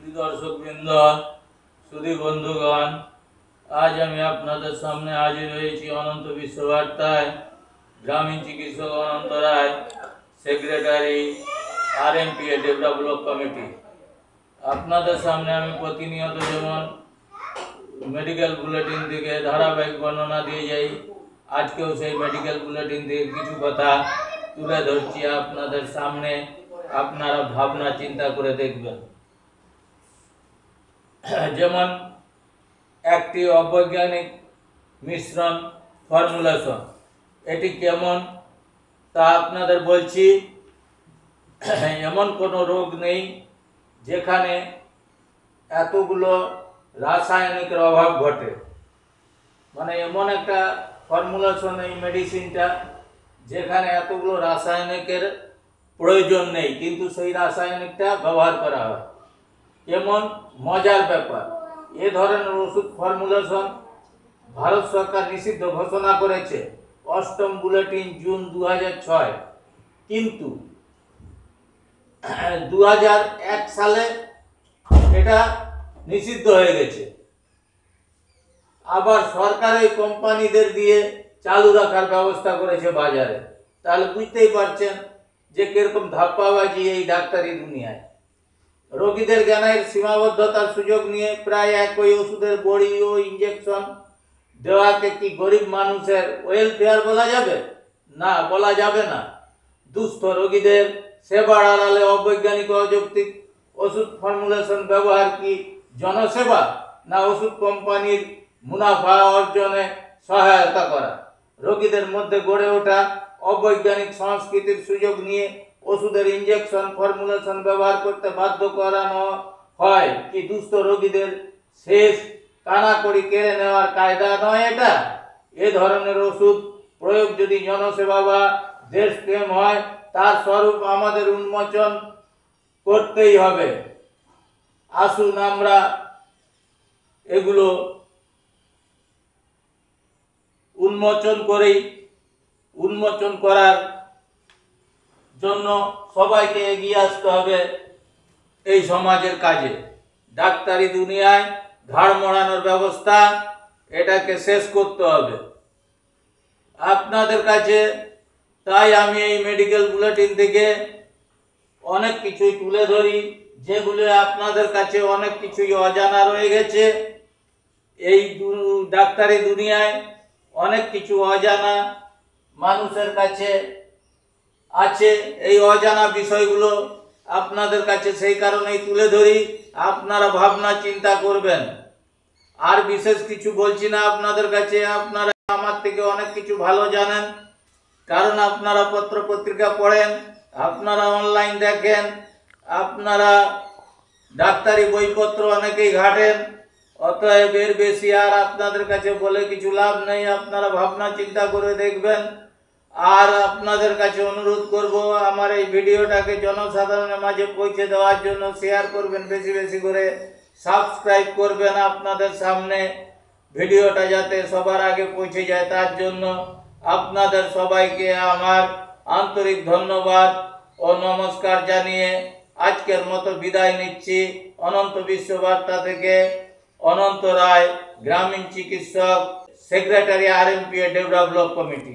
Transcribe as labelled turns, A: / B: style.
A: সুধী দর্শকবৃন্দ, সুধী বন্ধুগণ, আজ আমি আপনাদের সামনে হাজির হয়েছি অনন্ত বিশ্ববার্তায়। গ্রামীণ চিকিৎসক অনন্ত রায়, সেক্রেটারি, RMPA ডেভেলপমেন্ট কমিটি। আপনাদের সামনে আমি প্রতিনিয়ত যেমন মেডিকেল বুলেটিন থেকে ধারাবাহিক বর্ণনা দিয়ে যাই, আজকেও সেই মেডিকেল বুলেটিন থেকে কিছু কথা তুলে ধরছি আপনাদের সামনে। আপনারা ভাবনা চিন্তা করে দেখবেন। যেমন একটি অবৈজ্ঞানিক মিশ্রণ ফর্মুলেশন, এটি কেমন তা আপনাদের বলছি। এমন কোনো রোগ নেই যেখানে এতগুলো রাসায়নিকের অভাব ঘটে। মানে এমন একটা ফর্মুলেশন এই মেডিসিনটা যেখানে এতগুলো রাসায়নিকের প্রয়োজন নেই, কিন্তু সেই রাসায়নিকটা ব্যবহার করা হয়। কেমন মজার ব্যাপার, এ ধরনের ওষুধ ফর্মুলেশন ভারত সরকার নিষিদ্ধ ঘোষণা করেছে 8ম বুলেটিন জুন 2006, কিন্তু 2001 সালে এটা নিষিদ্ধ হয়ে গেছে। আবার সরকার এই কোম্পানিদের দিয়ে চালু রাখার ব্যবস্থা করেছে বাজারে। তাহলে বুঝতেই পারছেন যে কিরকম ধাপ্পাবাজি এই ডাক্তারি দুনিয়ায়। রোগীদের জ্ঞানের সীমাবদ্ধতার সুযোগ নিয়ে প্রায় একই ওষুধের বড়ি ও ইঞ্জেকশন দেওয়াকে কি গরিব মানুষের ওয়েলফেয়ার বলা যাবে? না, বলা যাবে না। দুস্থ রোগীদের সেবার আড়ালে অবৈজ্ঞানিক অযৌক্তিক ওষুধ ফর্মুলেশন ব্যবহার কি জনসেবা, না ওষুধ কোম্পানির মুনাফা অর্জনে সহায়তা করা? রোগীদের মধ্যে গড়ে ওঠা অবৈজ্ঞানিক সংস্কৃতির সুযোগ নিয়ে ওষুধের ইঞ্জেকশন ফর্মুলেশন ব্যবহার করতে বাধ্য করানো হয় কি দুস্থ রোগীদের শেষ কানাকড়ি কেড়ে নেওয়ার কায়দা নয় এটা? এ ধরনের ওষুধ প্রয়োগ যদি জনসেবা বা দেশপ্রেম হয়, তার স্বরূপ আমাদের উন্মোচন করতেই হবে। আসুন আমরা এগুলো উন্মোচন করার জন্য সবাইকে এগিয়ে আসতে হবে এই সমাজের কাজে। ডাক্তারি দুনিয়ায় ঘাড় মোড়ানোর ব্যবস্থা, এটাকে শেষ করতে হবে আপনাদের কাছে। তাই আমি এই মেডিকেল বুলেটিন থেকে অনেক কিছুই তুলে ধরি, যেগুলো আপনাদের কাছে অনেক কিছুই অজানা রয়ে গেছে। এই ডাক্তারি দুনিয়ায় অনেক কিছু অজানা মানুষের কাছে আছে। এই অজানা বিষয়গুলো আপনাদের কাছে সেই কারণেই তুলে ধরি, আপনারা ভাবনা চিন্তা করবেন। আর বিশেষ কিছু বলছি না আপনাদের কাছে। আপনারা আমার থেকে অনেক কিছু ভালো জানেন, কারণ আপনারা পত্র পত্রিকা পড়েন, আপনারা অনলাইন দেখেন, আপনারা ডাক্তারি বইপত্র অনেকেই ঘাটেন। অতএব এর বেশি আর আপনাদের কাছে বলে কিছু লাভ নেই। আপনারা ভাবনা চিন্তা করে দেখবেন। আর আপনাদের কাছে অনুরোধ করব, আমার এই ভিডিওটাকে জনসাধারণের মাঝে পৌঁছে দেওয়ার জন্য শেয়ার করবেন বেশি বেশি করে, সাবস্ক্রাইব করবেন। আপনাদের সামনে ভিডিওটা যাতে সবার আগে পৌঁছে যায়, তার জন্য আপনাদের সবাইকে আমার আন্তরিক ধন্যবাদ ও নমস্কার জানিয়ে আজকের মতো বিদায় নিচ্ছি। অনন্ত বিশ্ববার্তা থেকে অনন্ত রায়, গ্রামীণ চিকিৎসক, সেক্রেটারি, RMPA ডেভেলপমেন্ট কমিটি।